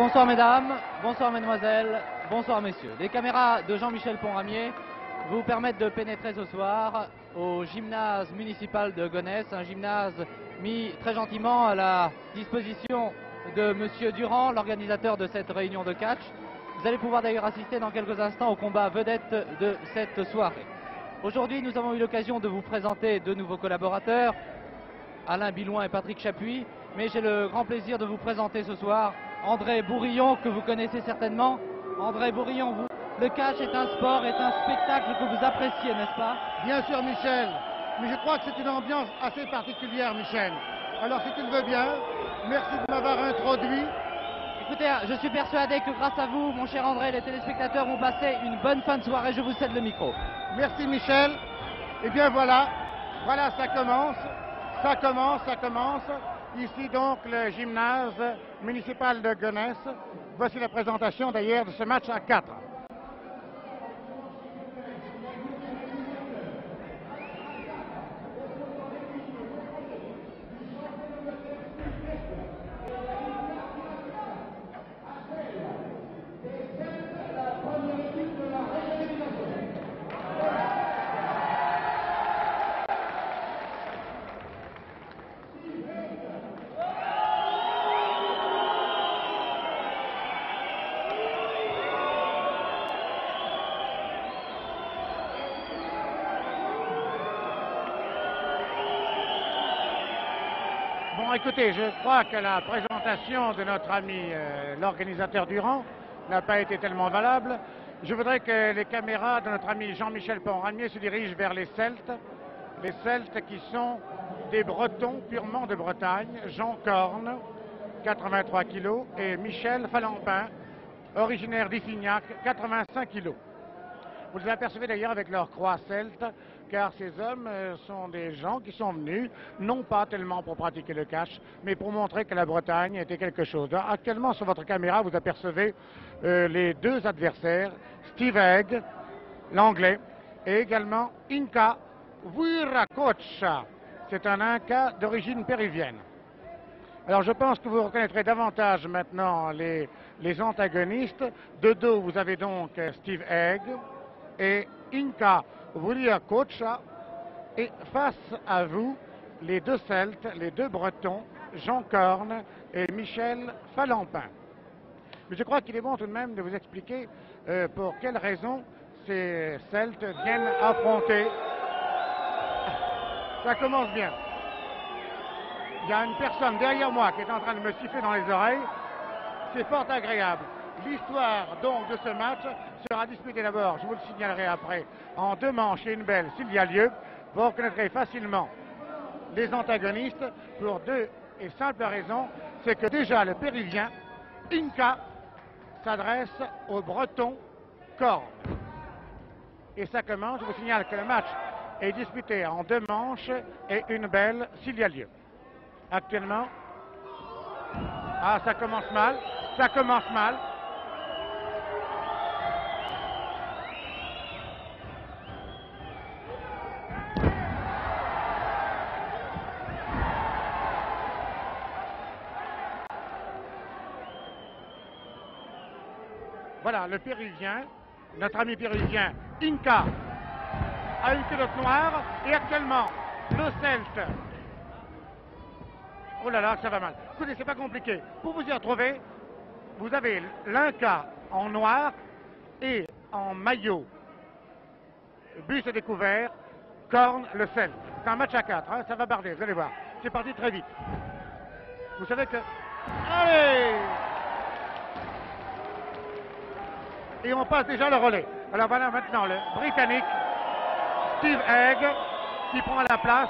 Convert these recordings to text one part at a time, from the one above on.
Bonsoir mesdames, bonsoir mesdemoiselles, bonsoir messieurs. Les caméras de Jean-Michel Ponramier vous permettent de pénétrer ce soir au gymnase municipal de Gonesse, un gymnase mis très gentiment à la disposition de Monsieur Durand, l'organisateur de cette réunion de catch. Vous allez pouvoir d'ailleurs assister dans quelques instants au combat vedette de cette soirée. Aujourd'hui, nous avons eu l'occasion de vous présenter deux nouveaux collaborateurs, Alain Bilouin et Patrick Chapuis, mais j'ai le grand plaisir de vous présenter ce soir André Bourillon, que vous connaissez certainement. André Bourillon, le catch est un sport, est un spectacle que vous appréciez, n'est-ce pas? Bien sûr, Michel, mais je crois que c'est une ambiance assez particulière, Michel. Alors si tu le veux bien, merci de m'avoir introduit. Écoutez, je suis persuadé que grâce à vous, mon cher André, les téléspectateurs vont passer une bonne fin de soirée. Je vous cède le micro. Merci Michel. Et bien voilà, ça commence. Ça commence. Ici donc le gymnase municipal de Gonesse. Voici la présentation d'ailleurs de ce match à 4. Bon, écoutez, je crois que la présentation de notre ami l'organisateur Durand n'a pas été tellement valable. Je voudrais que les caméras de notre ami Jean-Michel Ponramier se dirigent vers les Celtes. Les Celtes qui sont des Bretons purement de Bretagne, Jean Corne, 83 kg, et Michel Falampin, originaire d'Iffignac, 85 kg. Vous les apercevez d'ailleurs avec leur croix celte, car ces hommes sont des gens qui sont venus, non pas tellement pour pratiquer le catch, mais pour montrer que la Bretagne était quelque chose. Alors, actuellement, sur votre caméra, vous apercevez les deux adversaires, Steve Egg, l'anglais, et également Inca Wiracocha. C'est un Inca d'origine péruvienne. Alors je pense que vous reconnaîtrez davantage maintenant les antagonistes. De dos, vous avez donc Steve Egg et Inca Wiracocha, et face à vous, les deux Celtes, les deux Bretons, Jean Corne et Michel Falampin. Mais je crois qu'il est bon tout de même de vous expliquer pour quelles raisons ces Celtes viennent affronter. Ça commence bien. Il y a une personne derrière moi qui est en train de me siffler dans les oreilles. C'est fort agréable. L'histoire donc de ce match sera disputée d'abord, je vous le signalerai après, en deux manches et une belle s'il y a lieu. Vous reconnaîtrez facilement les antagonistes pour deux et simples raisons. C'est que déjà le péruvien Inca s'adresse au breton Corne. Et ça commence, je vous signale que le match est disputé en deux manches et une belle s'il y a lieu. Actuellement, ça commence mal. Voilà, le péruvien, notre ami péruvien, Inca, a une culotte noire, et actuellement, le Celte. Oh là là, ça va mal. Écoutez, c'est pas compliqué. Pour vous y retrouver, vous avez l'Inca en noir et en maillot. Buste découvert, Corne, le Celte. C'est un match à 4, hein, ça va barder, vous allez voir. C'est parti très vite. Vous savez que... Allez! Et on passe déjà le relais. Alors voilà maintenant le Britannique Steve Egg qui prend la place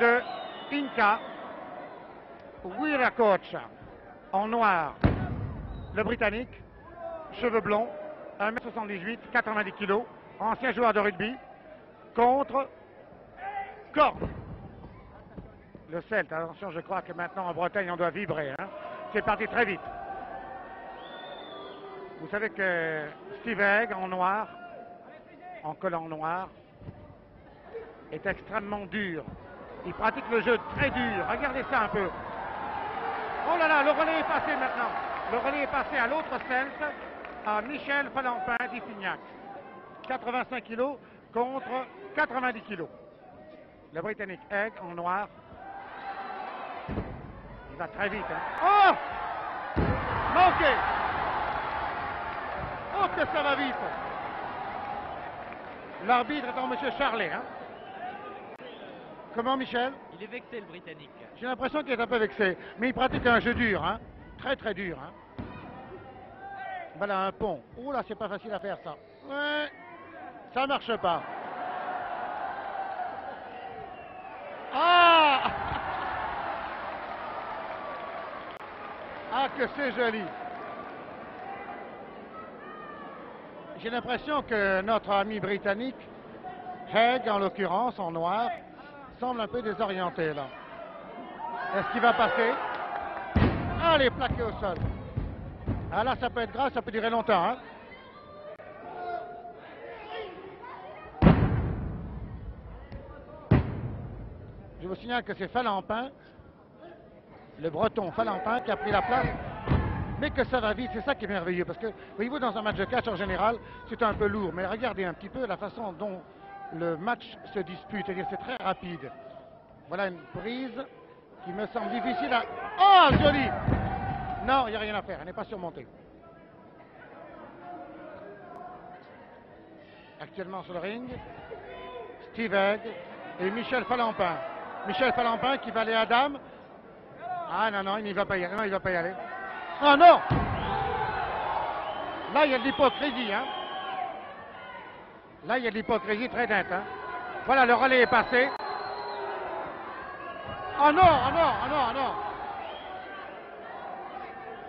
de Inca Wiracocha en noir. Le Britannique, cheveux blonds, 1m78, 90 kg, ancien joueur de rugby, contre Corne. Le Celte, attention, je crois que maintenant en Bretagne on doit vibrer. Hein. C'est parti très vite. Vous savez que Steve Egg en noir, en collant noir, est extrêmement dur. Il pratique le jeu très dur. Regardez ça un peu. Oh là là, le relais est passé maintenant. Le relais est passé à l'autre celte, à Michel Falampin d'Issignac. 85 kg contre 90 kg. Le Britannique Egg en noir. Il va très vite. Hein. Oh! Manqué! Oh que ça va vite! L'arbitre est en monsieur Charlet. Hein. Comment Michel? Il est vexé le Britannique. J'ai l'impression qu'il est un peu vexé. Mais il pratique un jeu dur. Hein. Très très dur. Hein. Voilà un pont. Oh là, c'est pas facile à faire ça. Ouais, ça marche pas. Ah! Ah, que c'est joli. J'ai l'impression que notre ami britannique, Haig en l'occurrence, en noir, semble un peu désorienté là. Est-ce qu'il va passer? Ah, il est plaqué au sol. Ah là, ça peut être grave, ça peut durer longtemps. Hein. Je vous signale que c'est Falampin, le breton Falampin, qui a pris la place. Mais que ça va vite, c'est ça qui est merveilleux. Parce que, voyez-vous, dans un match de catch, en général, c'est un peu lourd. Mais regardez un petit peu la façon dont le match se dispute. C'est-à-dire c'est très rapide. Voilà une prise qui me semble difficile à... Oh, joli! Non, il n'y a rien à faire, elle n'est pas surmontée. Actuellement sur le ring, Steve Egg et Michel Falampin. Michel Falampin qui va aller à dame. Ah non, non, il n'y va pas y aller. Non, il va pas y aller. Oh non! Là, il y a de l'hypocrisie. Hein. Là, il y a de l'hypocrisie très nette. Hein. Voilà, le relais est passé. Oh non, oh non, oh non, oh non!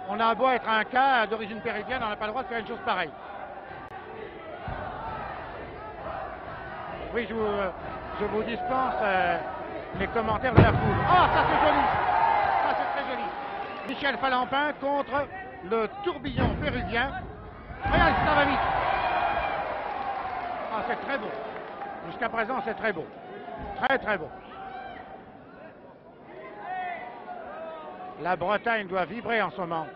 On a beau être un cas d'origine péruvienne, on n'a pas le droit de faire une chose pareille. Oui, je vous dispense les commentaires de la foule. Ah, ça c'est joli! Ça c'est très joli. Michel Falampin contre le tourbillon péruvien. Regarde, ça va vite. Ah, c'est très beau. Jusqu'à présent, c'est très beau. Très, très beau. La Bretagne doit vibrer en ce moment.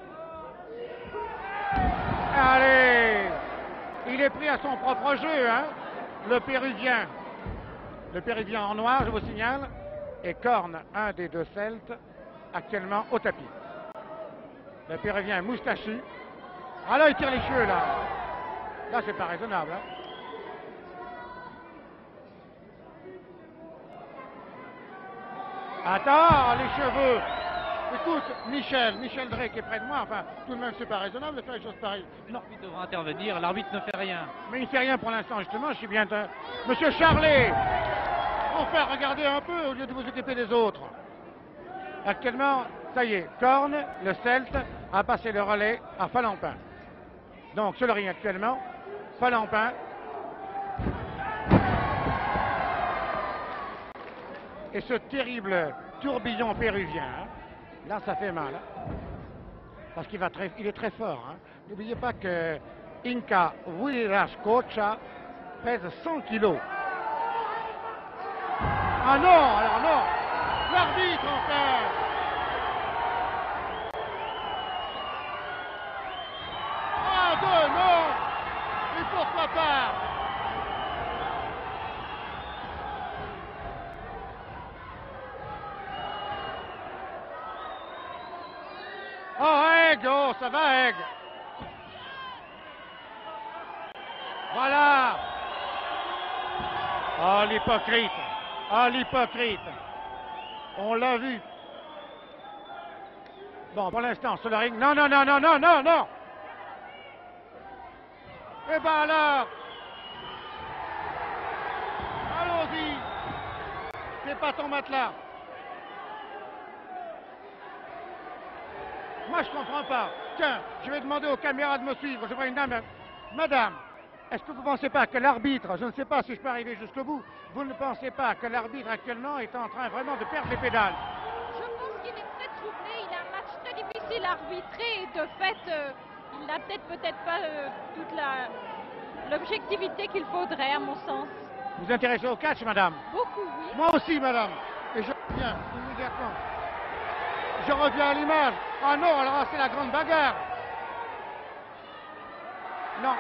Allez! Il est pris à son propre jeu, hein? Le Péruvien. Le Péruvien en noir, je vous signale. Et Korn, un des deux Celtes, actuellement au tapis. Le Péruvien moustachu. Ah là, il tire les cheveux, là. Là, c'est pas raisonnable, hein? Attends, les cheveux. Écoute, Michel Drake est près de moi, enfin, tout de même, c'est pas raisonnable de faire des choses pareilles. Non. L'arbitre devra intervenir, l'arbitre ne fait rien. Mais il ne fait rien pour l'instant, justement, je suis bien... Monsieur Charlet, enfin, regardez un peu au lieu de vous occuper des autres. Actuellement, ça y est, Korn, le Celte, a passé le relais à Falampin. Donc, sur le ring actuellement, Falampin. Et ce terrible tourbillon péruvien, hein, là, ça fait mal. Hein, parce qu'il il est très fort. Hein. N'oubliez pas que Inca Huirascocha pèse 100 kilos. Ah non, alors non! L'arbitre, enfin! Ah non! Et pourquoi pas? Oh, Egg! Oh, ça va, Egg! Voilà! Oh, l'hypocrite! Ah, l'hypocrite! On l'a vu. Bon, pour l'instant, sur le ring. Non, non, non, non, non, non, non! Eh ben alors! Allons-y! C'est pas ton matelas! Moi, je comprends pas. Tiens, je vais demander aux caméras de me suivre. Je vois une dame. Madame, est-ce que vous ne pensez pas que l'arbitre, je ne sais pas si je peux arriver jusqu'au bout, vous ne pensez pas que l'arbitre actuellement est en train vraiment de perdre les pédales? Je pense qu'il est très troublé. Il a un match très difficile à arbitrer. Et de fait, il n'a peut-être pas toute l'objectivité qu'il faudrait, à mon sens. Vous vous intéressez au catch, madame? Beaucoup, oui. Moi aussi, madame. Et je reviens immédiatement. Je reviens à l'image. Ah non, alors c'est la grande bagarre. Non.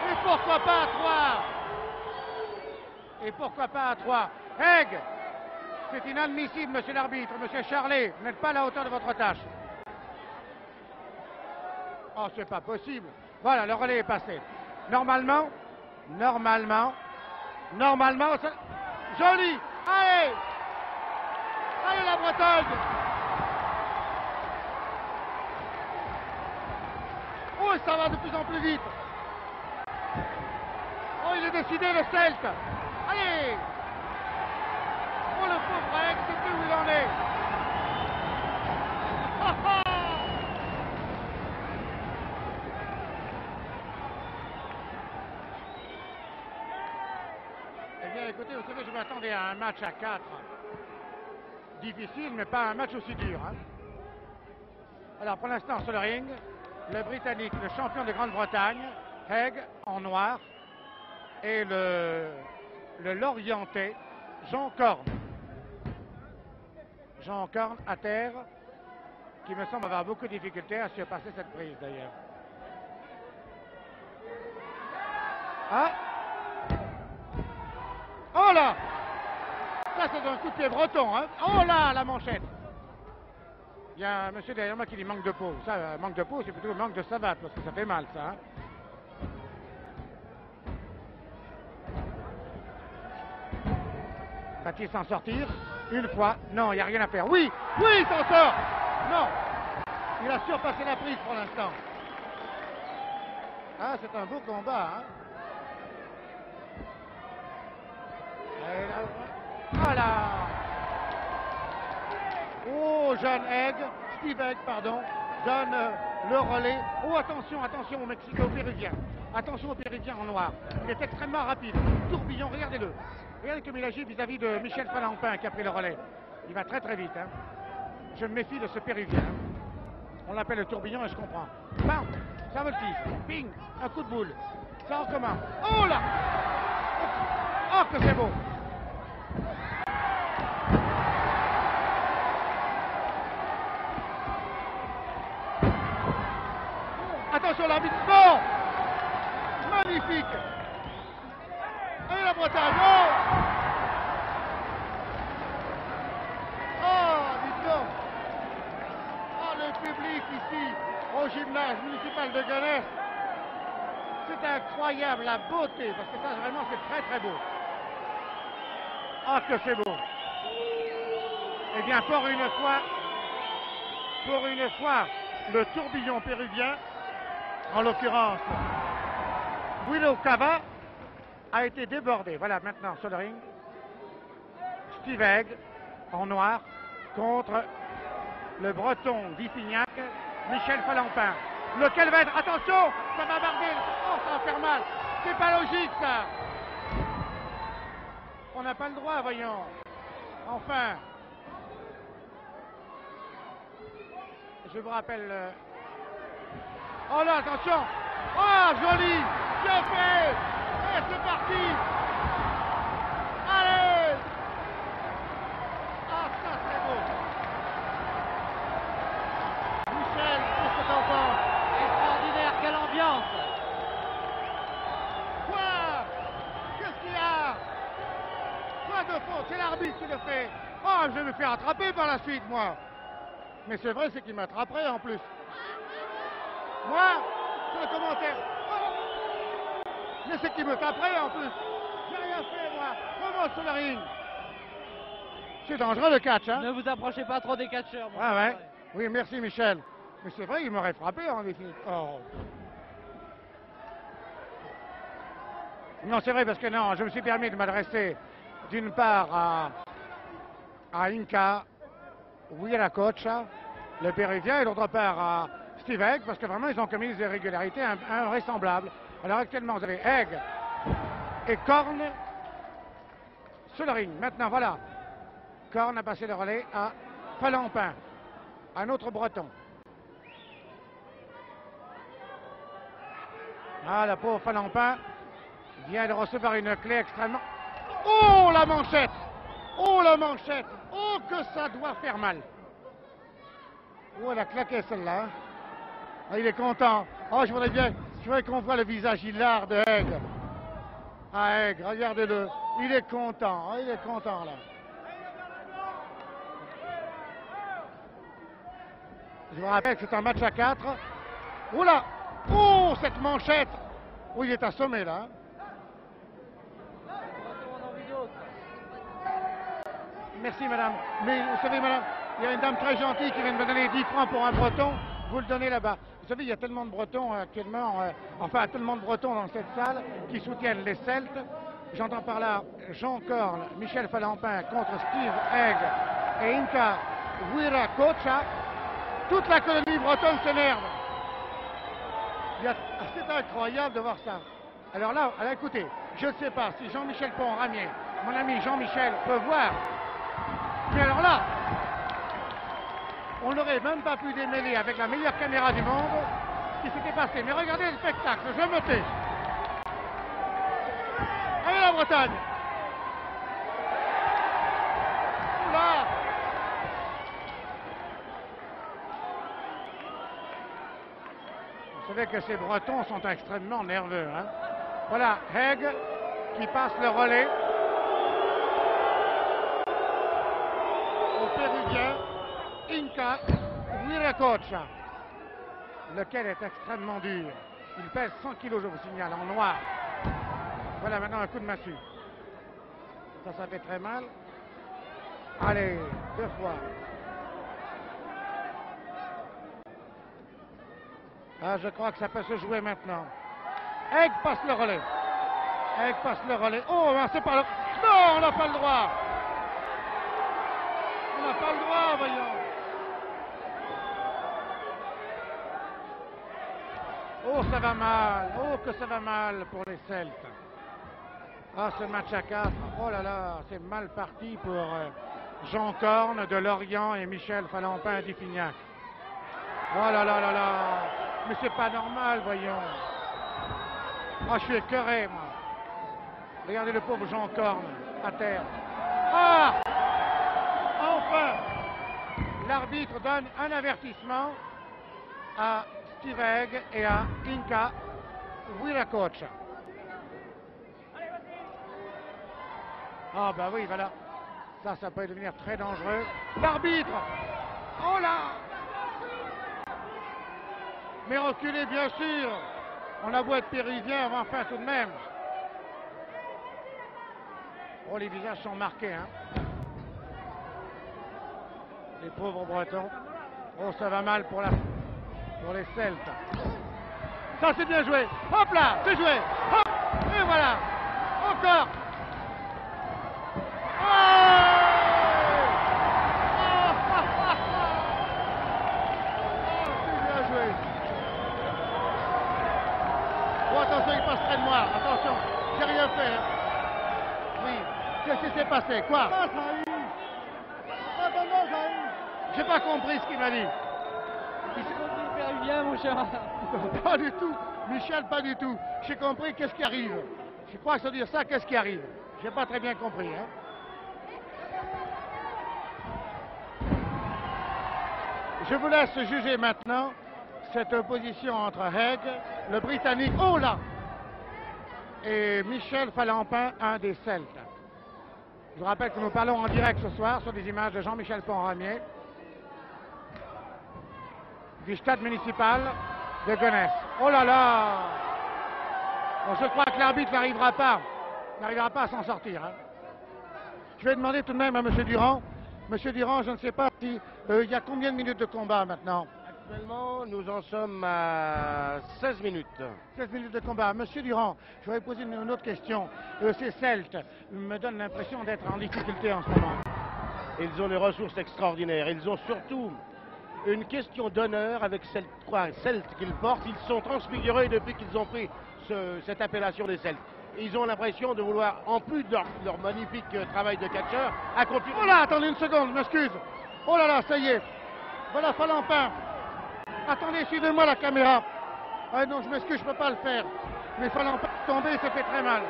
Et pourquoi pas à 3? Et pourquoi pas à 3? Haig, c'est inadmissible, monsieur l'arbitre. Monsieur Charlet, vous n'êtes pas à la hauteur de votre tâche. Oh, c'est pas possible. Voilà, le relais est passé. Normalement, ça... Joli. Allez. Allez, la Bretagne. Oh, ça va de plus en plus vite. Oh, il est décidé, le Celte. Allez. Oh, le pauvre Haig, c'est plus où il en est. Ah, ah. Eh bien, écoutez, vous savez, je m'attendais à un match à 4. Difficile, mais pas un match aussi dur. Hein. Alors, pour l'instant, sur le ring, le Britannique, le champion de Grande-Bretagne, Haig, en noir, et le Lorientais, Jean Corne. Jean Corne à terre, qui me semble avoir beaucoup de difficultés à surpasser cette prise, d'ailleurs. Ah! Oh là! Ça, c'est un coup de pied breton, hein? Oh là, la manchette! Il y a un monsieur derrière moi qui dit manque de peau. Ça, manque de peau, c'est plutôt manque de savate, parce que ça fait mal, ça. Hein? Va-t-il s'en sortir? Une fois? Non, il n'y a rien à faire. Oui! Oui, il s'en sort! Non! Il a surpassé la prise pour l'instant. Ah, c'est un beau combat, hein? Voilà! Oh, jeune Haig, Steve Haig, pardon, donne le relais. Oh, attention, attention au Mexicain, au Péruvien. Attention au Péruvien en noir. Il est extrêmement rapide. Tourbillon, regardez-le. Regardez comme il agit vis-à-vis de Michel Falampin qui a pris le relais. Il va très très vite. Hein. Je me méfie de ce Péruvien. On l'appelle le tourbillon et je comprends. Bam, ça voltige. Ping, un coup de boule. Ça recommence. Oh là! Oh que c'est beau! Attention l'arbitre, bon! Magnifique! Et la Bretagne, oh! Oh, dites donc! Oh, le public ici, au gymnase municipal de Gonesse, c'est incroyable, la beauté, parce que ça, vraiment, c'est très très beau. Ah, que c'est beau! Eh bien, pour une fois, le tourbillon péruvien, en l'occurrence, Willow Cava, a été débordé. Voilà, maintenant, sur le ring, Steve Haig, en noir, contre le breton d'Iffignac, Michel Falampin. Lequel va être... Attention, ça va barder. Oh, ça va faire mal. C'est pas logique, ça. On n'a pas le droit, voyons. Enfin. Je vous rappelle... Oh là, attention! Oh, joli! Bien fait! Et c'est parti! Allez! Ah, ça c'est beau! Michel, qu'est-ce que t'en penses? Extraordinaire, quelle ambiance! Quoi? Qu'est-ce qu'il y a? Quoi de faux? C'est l'arbitre qui le fait! Oh, je vais me faire attraper par la suite, moi! Mais c'est vrai, c'est qu'il m'attraperait en plus. Moi, c'est le commentaire. Oh, mais c'est qu'il me taperait en plus. J'ai rien fait, moi. Comment sur le ring? C'est dangereux le catch, hein? Ne vous approchez pas trop des catcheurs. Ah ouais? Oui, merci Michel. Mais c'est vrai, il m'aurait frappé en définitive. Oh. Non, c'est vrai, parce que non, je me suis permis de m'adresser d'une part à Inca Huiracocha, le Péruvien, et d'autre part à Steve Haig, parce que vraiment ils ont commis des irrégularités invraisemblables. Alors actuellement vous avez Haig et Corne sur le ring. Maintenant voilà, Corne a passé le relais à Falampin, un autre breton. Ah, la pauvre Falampin vient de recevoir une clé extrêmement... Oh la manchette! Oh la manchette! Oh que ça doit faire mal! Oh, elle a claqué celle-là. Ah, il est content. Oh, je voudrais bien Je voudrais qu'on voit le visage hilar de Haig. Ah, Haig, regardez-le. Il est content, il est content là. Je vous rappelle que c'est un match à 4. Oula! Oh, cette manchette! Oh, il est assommé là. Hein. Merci madame. Mais vous savez madame, il y a une dame très gentille qui vient de me donner 10 francs pour un breton. Vous le donnez là-bas. Vous savez, il y a tellement de bretons actuellement, enfin tellement de bretons dans cette salle qui soutiennent les Celtes. J'entends par là Jean Corne, Michel Falampin contre Steve Haig et Inka Wiracocha. Toute la colonie bretonne s'énerve. C'est incroyable de voir ça. Alors là, écoutez, je ne sais pas si Jean-Michel Pont-Ramier, mon ami Jean-Michel, peut voir. Mais alors là, on n'aurait même pas pu démêler avec la meilleure caméra du monde ce qui s'était passé. Mais regardez le spectacle, je vais monter. Allez la Bretagne. Oula. Vous savez que ces Bretons sont extrêmement nerveux. Hein. Voilà, Haig qui passe le relais au Péruvien Inka Wiracocha, lequel est extrêmement dur. Il pèse 100 kilos, je vous signale, en noir. Voilà maintenant un coup de massue. Ça fait très mal. Allez, 2 fois. Ah, je crois que ça peut se jouer maintenant. Haig passe le relais. Haig passe le relais. Oh, c'est pas le... Non, on n'a pas le droit. On n'a pas le droit, voyons. Oh, ça va mal. Oh, que ça va mal pour les Celtes. Ah, ce match à 4. Oh là là, c'est mal parti pour Jean Corne de Lorient et Michel Falampin d'Iffignac. Oh là là là là. Mais c'est pas normal, voyons. Ah, je suis écœuré, moi. Regardez le pauvre Jean Corne à terre. Ah! Enfin! L'arbitre donne un avertissement à Steve Haig et à Inka Wiracocha. Ah, bah oui, voilà. Ça peut devenir très dangereux. L'arbitre! Oh là! Mais reculez, bien sûr. On a beau être péruvien, mais enfin tout de même. Oh, les visages sont marqués, hein. Les pauvres Bretons. Oh, ça va mal pour les Celtes. Ça, c'est bien joué. Hop là, c'est joué. Hop, et voilà. Encore. Attention, il passe près de moi. Attention, j'ai rien fait. Hein. Oui. Qu'est-ce qui s'est passé? Quoi? J'ai pas compris ce qu'il m'a dit. Il s'est compris péruvien, mon cher. Pas du tout. Michel, pas du tout. J'ai compris qu'est-ce qui arrive. Je crois que ça veut dire ça, qu'est-ce qui arrive. J'ai pas très bien compris. Hein. Je vous laisse juger maintenant cette opposition entre Haig, le Britannique, oh là, et Michel Falampin, un des Celtes. Je vous rappelle que nous parlons en direct ce soir sur des images de Jean-Michel Pont-Ramier du stade municipal de Gonesse. Oh là là! Bon, je crois que l'arbitre n'arrivera pas à s'en sortir. Hein. Je vais demander tout de même à M. Durand. Monsieur Durand, je ne sais pas si il y a combien de minutes de combat maintenant? Actuellement, nous en sommes à 16 minutes. 16 minutes de combat. Monsieur Durand, je voudrais poser une autre question. Ces Celtes me donnent l'impression d'être en difficulté en ce moment. Ils ont des ressources extraordinaires. Ils ont surtout une question d'honneur avec cette croix celte qu'ils portent. Ils sont transfigurés depuis qu'ils ont pris cette appellation des Celtes. Ils ont l'impression de vouloir, en plus de leur magnifique travail de catcheur, accomplir... Oh là, attendez une seconde, je m'excuse. Oh là là, ça y est. Voilà Falampin. Attendez, suivez-moi la caméra. Ah non, je m'excuse, je ne peux pas le faire. Mais Falampin est tombé, ça fait très mal.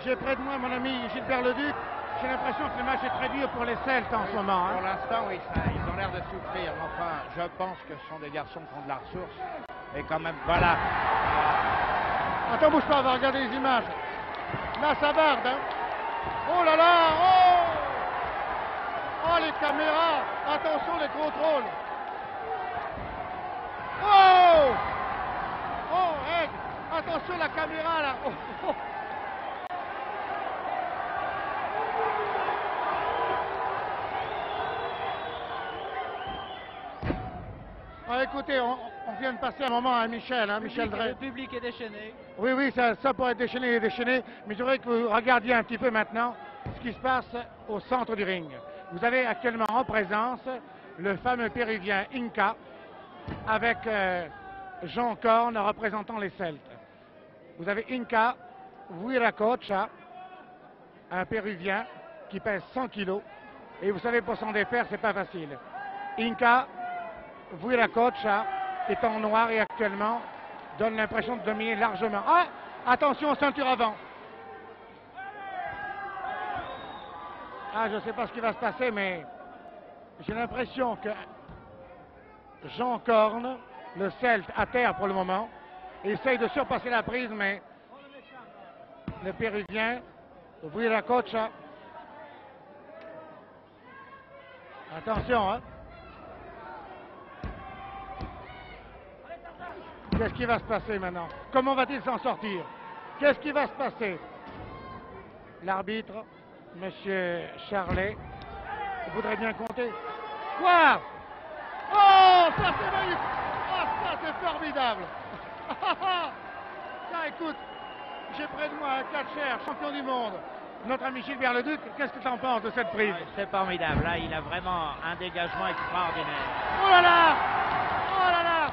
J'ai près de moi mon ami Gilbert Leduc. J'ai l'impression que le match est très dur pour les Celtes en ce moment. Pour l'instant, oui, ils ont l'air de souffrir. Mais enfin, je pense que ce sont des garçons qui ont de la ressource. Et quand même, voilà. Attends, bouge pas, on va regarder les images. Là, ça barde. Hein. Oh là là, oh! Oh, les caméras. Attention, les contrôles. Oh! Oh, Egg. Attention, la caméra, là. Oh, oh. Ah, écoutez, on vient de passer un moment à Michel, hein, Michel Drey. Le public est déchaîné. Oui, oui, ça pourrait être déchaîné et déchaîné, mais je voudrais que vous regardiez un petit peu maintenant ce qui se passe au centre du ring. Vous avez actuellement en présence le fameux Péruvien Inca avec Jean Corne représentant les Celtes. Vous avez Inca Huiracocha, un Péruvien qui pèse 100 kilos, et vous savez, pour s'en défaire, c'est pas facile. Inca Huiracocha est en noir et actuellement donne l'impression de dominer largement. Ah, attention, ceinture avant. Ah, je ne sais pas ce qui va se passer, mais j'ai l'impression que Jean Corne, le Celte, à terre pour le moment, essaye de surpasser la prise, mais le Péruvien, Huiracocha. Attention, hein. Qu'est-ce qui va se passer maintenant? Comment va-t-il s'en sortir? Qu'est-ce qui va se passer? L'arbitre, Monsieur Charlet, voudrait bien compter. Quoi? Oh, ça c'est magnifique! Oh, ça c'est formidable! Ça, écoute, j'ai près de moi un catcheur, champion du monde, notre ami Gilbert Leduc. Qu'est-ce que tu en penses de cette prise? C'est formidable. Là, il a vraiment un dégagement extraordinaire. Oh là là! Oh là là!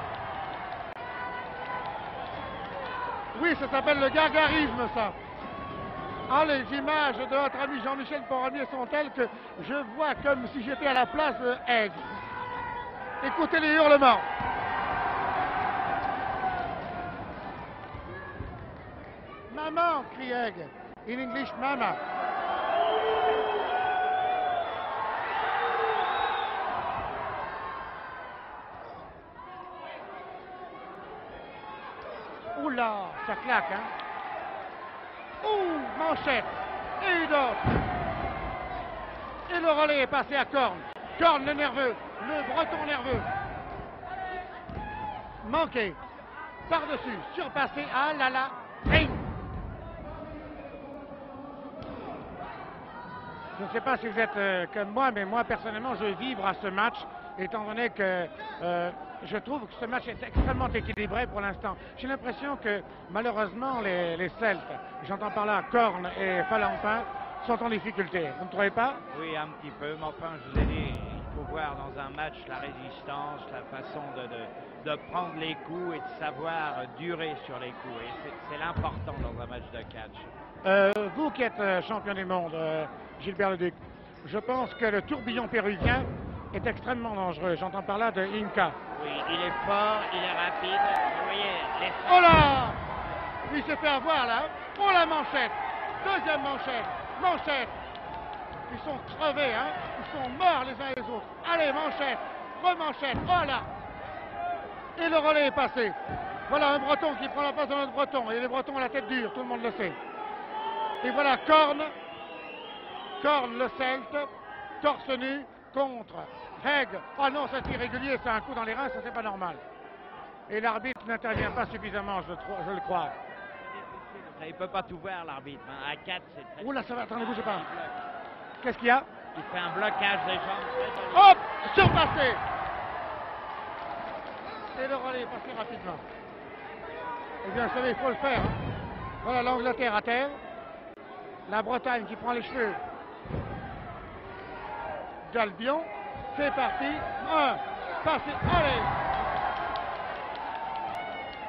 Oui, ça s'appelle le gargarisme, ça. Ah, les images de notre ami Jean-Michel Ponramier sont telles que je vois comme si j'étais à la place de Egg. Écoutez les hurlements. Maman, crie Egg. In English, mama. Oula, ça claque, hein. Ouh, manchette. Et une autre. Et le relais est passé à Corne. Corne, le nerveux. Le breton nerveux. Manqué. Par-dessus. Surpassé. Ah là là. Ring. Je ne sais pas si vous êtes comme moi, mais moi, personnellement, je vibre à ce match, étant donné que je trouve que ce match est extrêmement équilibré pour l'instant. J'ai l'impression que, malheureusement, les Celtes, j'entends par là Corne et Falampin, sont en difficulté. Vous ne trouvez pas? Oui, un petit peu, mais enfin, je vous ai dit, il faut voir dans un match la résistance, la façon de prendre les coups et de savoir durer sur les coups. Et c'est l'important dans un match de catch. Vous qui êtes champion du monde, Gilbert Leduc, je pense que le tourbillon péruvien est extrêmement dangereux. J'entends par là de Inca. Oui, il est fort, il est rapide. Vous voyez, les... Oh là! Il s'est fait avoir là. Oh la manchette! Deuxième manchette! Manchette! Ils sont crevés, hein? Ils sont morts les uns les autres. Allez, manchette! Remanchette! Oh là! Et le relais est passé. Voilà un breton qui prend la place de notre breton. Et les bretons ont la tête dure, tout le monde le sait. Et voilà Corne. Corne le Celte, torse nu, contre Egg. Oh non, c'est irrégulier, c'est un coup dans les reins, ça c'est pas normal. Et l'arbitre n'intervient pas suffisamment, je le crois. Il ne peut pas tout voir, l'arbitre. Hein. À 4, c'est très... Oula, ça va, attendez, bougez pas. Qu'est-ce qu'il y a? Il fait un blocage des jambes. Hop! Surpassé! Et le relais est passé rapidement. Eh bien, vous savez, il faut le faire. Hein. Voilà l'Angleterre à terre. La Bretagne qui prend les cheveux d'Albion. C'est parti. Un. Passé. Allez!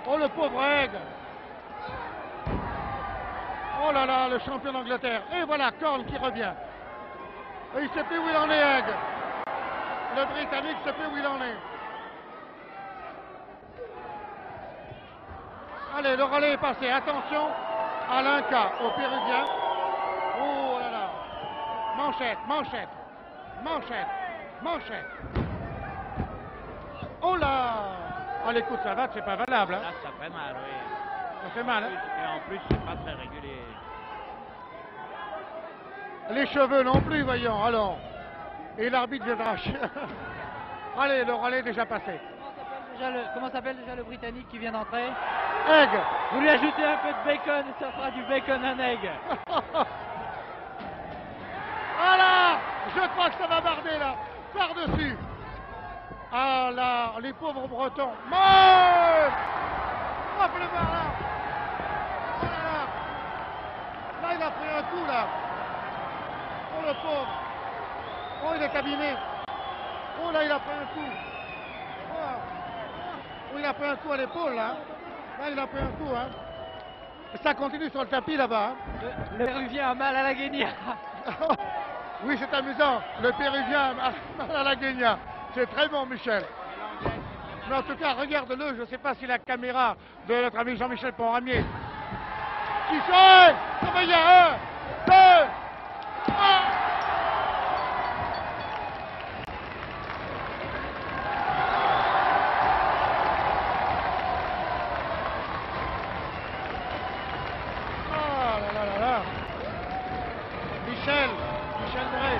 Oh, le pauvre Egg! Oh là là, le champion d'Angleterre. Et voilà, Corne qui revient. Et il ne sait plus où il en est, Egg. Le Britannique ne sait plus où il en est. Allez, le relais est passé. Attention à l'Inca, au Péruvien. Oh là là. manchette, manchette, manchette, manchette. Oh là! Oh, les coups de savate, c'est pas valable. Hein? Là, ça fait mal, oui. Ça fait mal, hein? Et en plus, c'est pas très régulier. Les cheveux non plus, voyons, alors. Et l'arbitre viendra. Allez, le relais est déjà passé. Comment s'appelle déjà le Britannique qui vient d'entrer? Egg. Vous lui ajoutez un peu de bacon, ça fera du bacon and egg. Voilà! Je crois que ça va barder là, par-dessus. Ah là, les pauvres Bretons. Mort! Hop, le bar là. Oh là là. Là, il a pris un coup là. Oh le pauvre. Oh, il est abîmé. Oh là, il a pris un coup. Oh, il a pris un coup à l'épaule là. Là, il a pris un coup. Hein. Ça continue sur le tapis là-bas. Hein. Le Péruvien a mal à la guénia. Oui, c'est amusant. Le Péruvien a mal à la guénia. C'est très bon, Michel. Mais en tout cas, regarde-le. Je ne sais pas si la caméra de notre ami Jean-Michel Ponramier. Qui fait? Comment il y a? 1, 2, 1. Michel Drey.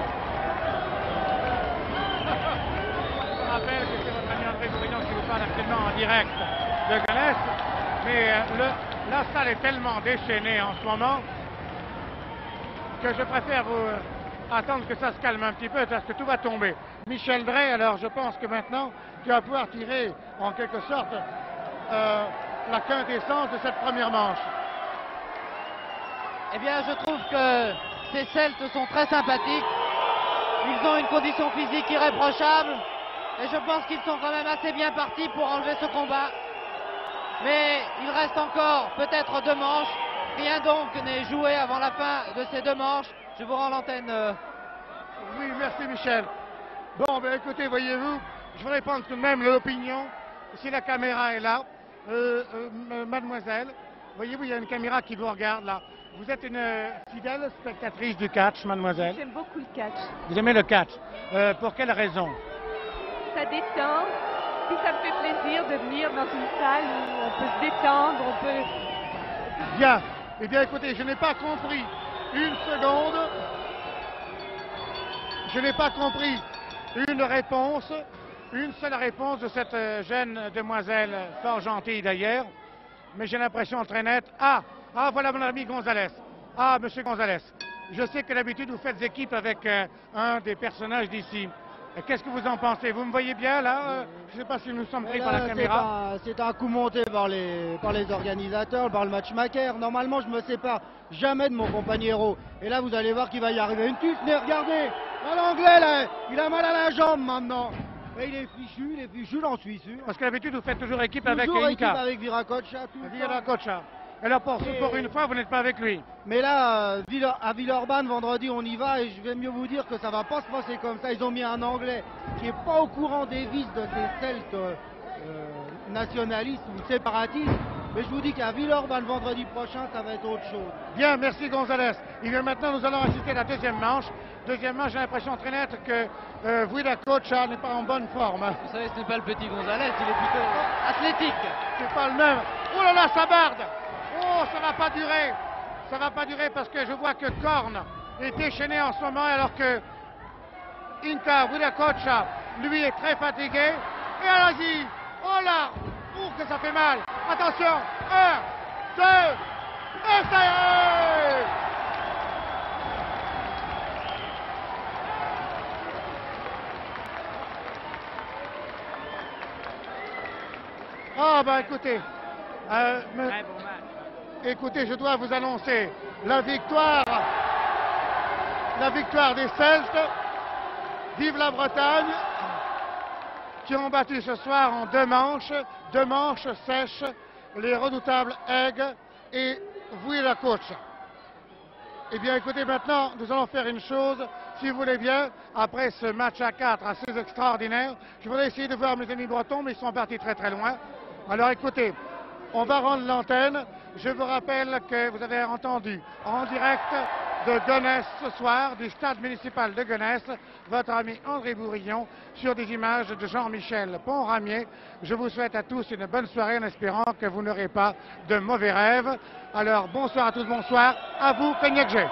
Je rappelle que c'est votre ami André Bourillon qui vous parle actuellement en direct de Gonesse. Mais la salle est tellement déchaînée en ce moment que je préfère vous attendre que ça se calme un petit peu parce que tout va tomber. Michel Drey, alors je pense que maintenant tu vas pouvoir tirer en quelque sorte la quintessence de cette première manche. Eh bien, je trouve que ces Celtes sont très sympathiques. Ils ont une condition physique irréprochable. Et je pense qu'ils sont quand même assez bien partis pour enlever ce combat. Mais il reste encore peut-être 2 manches. Rien donc n'est joué avant la fin de ces 2 manches. Je vous rends l'antenne. Oui, merci Michel. Bon, ben écoutez, voyez-vous, je voudrais prendre tout de même l'opinion, si la caméra est là. Mademoiselle, voyez-vous, il y a une caméra qui vous regarde là. Vous êtes une fidèle spectatrice du catch, mademoiselle? J'aime beaucoup le catch. Vous aimez le catch. Pour quelle raison? Ça détend, puis ça me fait plaisir de venir dans une salle où on peut se détendre, on peut... Bien. Eh bien, écoutez, je n'ai pas compris une seconde. Je n'ai pas compris une réponse, une seule réponse de cette jeune demoiselle, fort gentille d'ailleurs, mais j'ai l'impression très nette. Ah, voilà mon ami Gonzalez. Ah, monsieur Gonzalez, je sais que d'habitude vous faites équipe avec un des personnages d'ici. Qu'est-ce que vous en pensez? Vous me voyez bien là? Je ne sais pas si nous sommes pris par la caméra. C'est un coup monté par les organisateurs, par le matchmaker. Normalement, je ne me sépare jamais de mon compagnero. Et là, vous allez voir qu'il va y arriver une tuile. Mais regardez, l'anglais là, il a mal à la jambe maintenant. Et il est fichu, j'en suis sûr. Parce que d'habitude, vous faites toujours équipe avec Toujours Inca. équipe avec Viracocha, tout le temps. Viracocha. Et là, pour une fois, vous n'êtes pas avec lui. Mais là, à Villeurbanne, vendredi, on y va et je vais mieux vous dire que ça va pas se passer comme ça. Ils ont mis un Anglais qui n'est pas au courant des vices de ces Celtes nationalistes ou séparatistes. Mais je vous dis qu'à Villeurbanne, vendredi prochain, ça va être autre chose. Bien, merci Gonzalez. Et bien maintenant, nous allons assister à la deuxième manche. Deuxième manche, j'ai l'impression très nette que Viracocha n'est pas en bonne forme. Vous savez, ce n'est pas le petit Gonzalez, il est plutôt athlétique. C'est pas le même. Oh là là, ça barde. Oh, ça va pas durer. Ça va pas durer parce que je vois que Korn est déchaîné en ce moment alors que Inca Viracocha, lui, est très fatigué. Et allons-y. Oh là. Oh, que ça fait mal. Attention. 1, 2, et ça y est. Ah, bah écoutez. Très bon match. Écoutez, je dois vous annoncer la victoire des Celtes. Vive la Bretagne, qui ont battu ce soir en 2 manches sèches, les redoutables Egg et Viracocha. Eh bien, écoutez, maintenant, nous allons faire une chose, si vous voulez bien, après ce match à 4 assez extraordinaire. Je voudrais essayer de voir mes amis bretons, mais ils sont partis très très loin. Alors écoutez, on va rendre l'antenne. Je vous rappelle que vous avez entendu en direct de Gonesse ce soir, du stade municipal de Gonesse, votre ami André Bourillon, sur des images de Jean-Michel Ponramier. Je vous souhaite à tous une bonne soirée en espérant que vous n'aurez pas de mauvais rêves. Alors bonsoir à tous, bonsoir à vous, Cognac G.